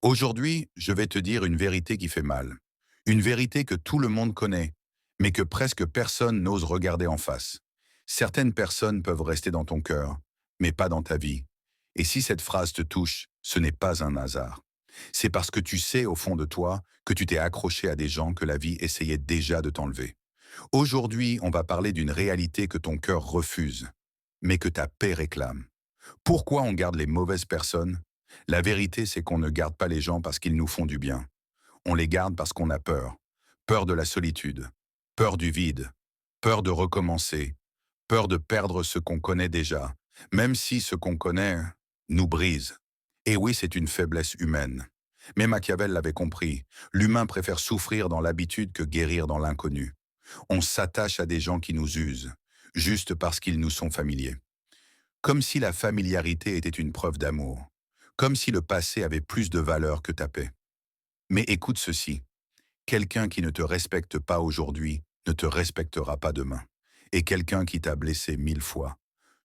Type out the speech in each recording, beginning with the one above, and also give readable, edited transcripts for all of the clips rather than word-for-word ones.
Aujourd'hui, je vais te dire une vérité qui fait mal. Une vérité que tout le monde connaît, mais que presque personne n'ose regarder en face. Certaines personnes peuvent rester dans ton cœur, mais pas dans ta vie. Et si cette phrase te touche, ce n'est pas un hasard. C'est parce que tu sais au fond de toi que tu t'es accroché à des gens que la vie essayait déjà de t'enlever. Aujourd'hui, on va parler d'une réalité que ton cœur refuse, mais que ta paix réclame. Pourquoi on garde les mauvaises personnes? La vérité, c'est qu'on ne garde pas les gens parce qu'ils nous font du bien. On les garde parce qu'on a peur. Peur de la solitude, peur du vide, peur de recommencer, peur de perdre ce qu'on connaît déjà, même si ce qu'on connaît nous brise. Et oui, c'est une faiblesse humaine. Mais Machiavel l'avait compris. L'humain préfère souffrir dans l'habitude que guérir dans l'inconnu. On s'attache à des gens qui nous usent, juste parce qu'ils nous sont familiers. Comme si la familiarité était une preuve d'amour. Comme si le passé avait plus de valeur que ta paix. Mais écoute ceci, quelqu'un qui ne te respecte pas aujourd'hui ne te respectera pas demain. Et quelqu'un qui t'a blessé 1000 fois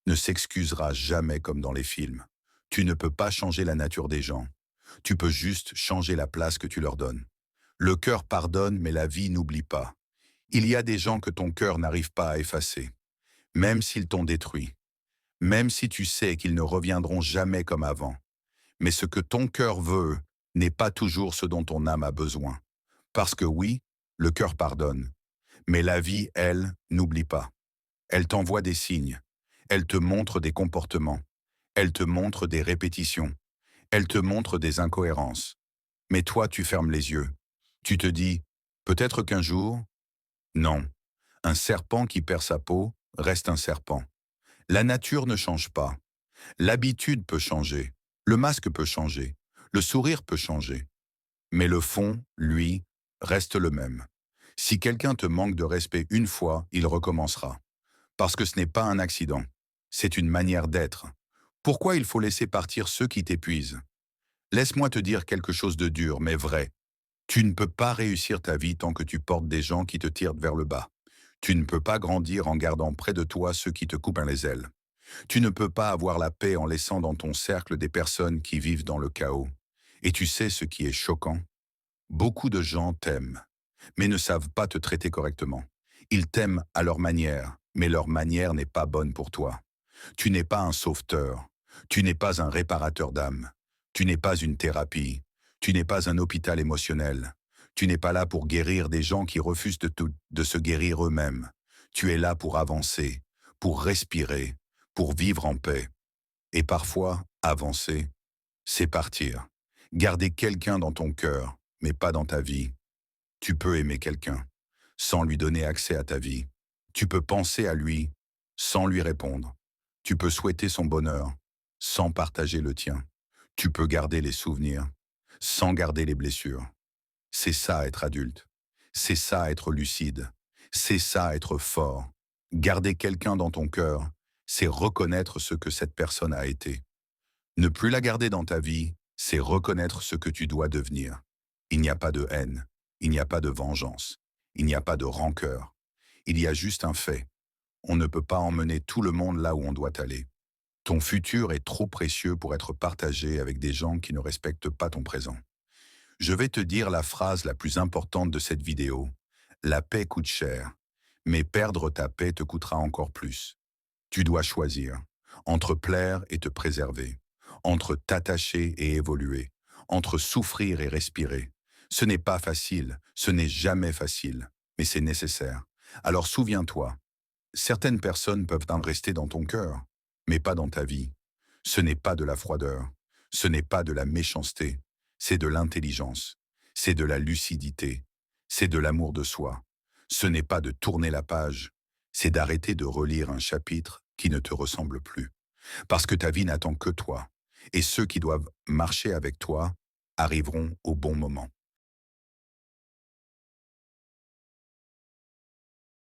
ne s'excusera jamais comme dans les films. Tu ne peux pas changer la nature des gens. Tu peux juste changer la place que tu leur donnes. Le cœur pardonne, mais la vie n'oublie pas. Il y a des gens que ton cœur n'arrive pas à effacer, même s'ils t'ont détruit, même si tu sais qu'ils ne reviendront jamais comme avant. Mais ce que ton cœur veut n'est pas toujours ce dont ton âme a besoin. Parce que oui, le cœur pardonne, mais la vie, elle, n'oublie pas. Elle t'envoie des signes, elle te montre des comportements, elle te montre des répétitions, elle te montre des incohérences. Mais toi, tu fermes les yeux. Tu te dis, peut-être qu'un jour, non. Un serpent qui perd sa peau reste un serpent. La nature ne change pas. L'habitude peut changer, le masque peut changer, le sourire peut changer. Mais le fond, lui, reste le même. Si quelqu'un te manque de respect une fois, il recommencera. Parce que ce n'est pas un accident, c'est une manière d'être. Pourquoi il faut laisser partir ceux qui t'épuisent? Laisse-moi te dire quelque chose de dur, mais vrai. Tu ne peux pas réussir ta vie tant que tu portes des gens qui te tirent vers le bas. Tu ne peux pas grandir en gardant près de toi ceux qui te coupent les ailes. Tu ne peux pas avoir la paix en laissant dans ton cercle des personnes qui vivent dans le chaos. Et tu sais ce qui est choquant? Beaucoup de gens t'aiment, mais ne savent pas te traiter correctement. Ils t'aiment à leur manière, mais leur manière n'est pas bonne pour toi. Tu n'es pas un sauveteur, tu n'es pas un réparateur d'âme, tu n'es pas une thérapie, tu n'es pas un hôpital émotionnel, tu n'es pas là pour guérir des gens qui refusent de se guérir eux-mêmes. Tu es là pour avancer, pour respirer, pour vivre en paix. Et parfois, avancer, c'est partir. Garder quelqu'un dans ton cœur, mais pas dans ta vie. Tu peux aimer quelqu'un, sans lui donner accès à ta vie. Tu peux penser à lui, sans lui répondre. Tu peux souhaiter son bonheur, sans partager le tien. Tu peux garder les souvenirs, sans garder les blessures. C'est ça être adulte. C'est ça être lucide. C'est ça être fort. Garder quelqu'un dans ton cœur, c'est reconnaître ce que cette personne a été. Ne plus la garder dans ta vie, c'est reconnaître ce que tu dois devenir. Il n'y a pas de haine, il n'y a pas de vengeance, il n'y a pas de rancœur. Il y a juste un fait. On ne peut pas emmener tout le monde là où on doit aller. Ton futur est trop précieux pour être partagé avec des gens qui ne respectent pas ton présent. Je vais te dire la phrase la plus importante de cette vidéo. La paix coûte cher, mais perdre ta paix te coûtera encore plus. Tu dois choisir entre plaire et te préserver, entre t'attacher et évoluer, entre souffrir et respirer. Ce n'est pas facile, ce n'est jamais facile, mais c'est nécessaire. Alors souviens-toi, certaines personnes peuvent en rester dans ton cœur, mais pas dans ta vie. Ce n'est pas de la froideur, ce n'est pas de la méchanceté, c'est de l'intelligence, c'est de la lucidité, c'est de l'amour de soi. Ce n'est pas de tourner la page, c'est d'arrêter de relire un chapitre qui ne te ressemble plus. Parce que ta vie n'attend que toi, et ceux qui doivent marcher avec toi arriveront au bon moment.